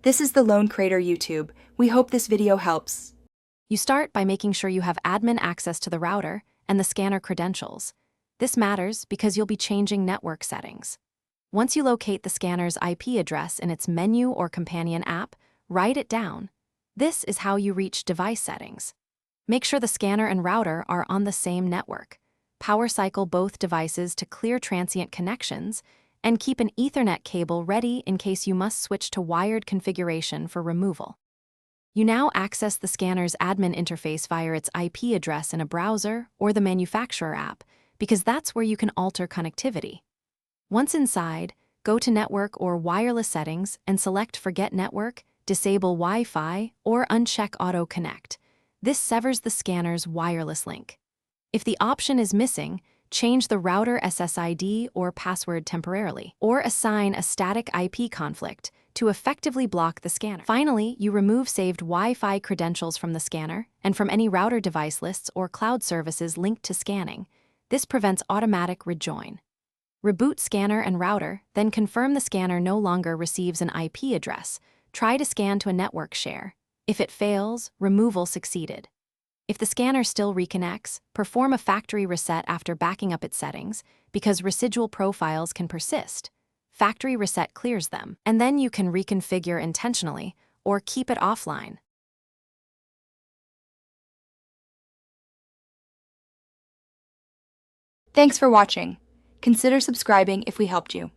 This is the Lone Crater YouTube. We hope this video helps. You start by making sure you have admin access to the router and the scanner credentials. This matters because you'll be changing network settings. Once you locate the scanner's IP address in its menu or companion app, write it down. This is how you reach device settings. Make sure the scanner and router are on the same network. Power cycle both devices to clear transient connections, and keep an Ethernet cable ready in case you must switch to wired configuration for removal. You now access the scanner's admin interface via its IP address in a browser or the manufacturer app, because that's where you can alter connectivity. Once inside, go to Network or Wireless Settings and select Forget Network, disable Wi-Fi, or uncheck Auto Connect. This severs the scanner's wireless link. If the option is missing, change the router SSID or password temporarily, or assign a static IP conflict to effectively block the scanner. Finally, you remove saved Wi-Fi credentials from the scanner and from any router device lists or cloud services linked to scanning. This prevents automatic rejoin. Reboot scanner and router, then confirm the scanner no longer receives an IP address. Try to scan to a network share. If it fails, removal succeeded. If the scanner still reconnects, perform a factory reset after backing up its settings, because residual profiles can persist. Factory reset clears them, and then you can reconfigure intentionally or keep it offline. Thanks for watching. Consider subscribing if we helped you.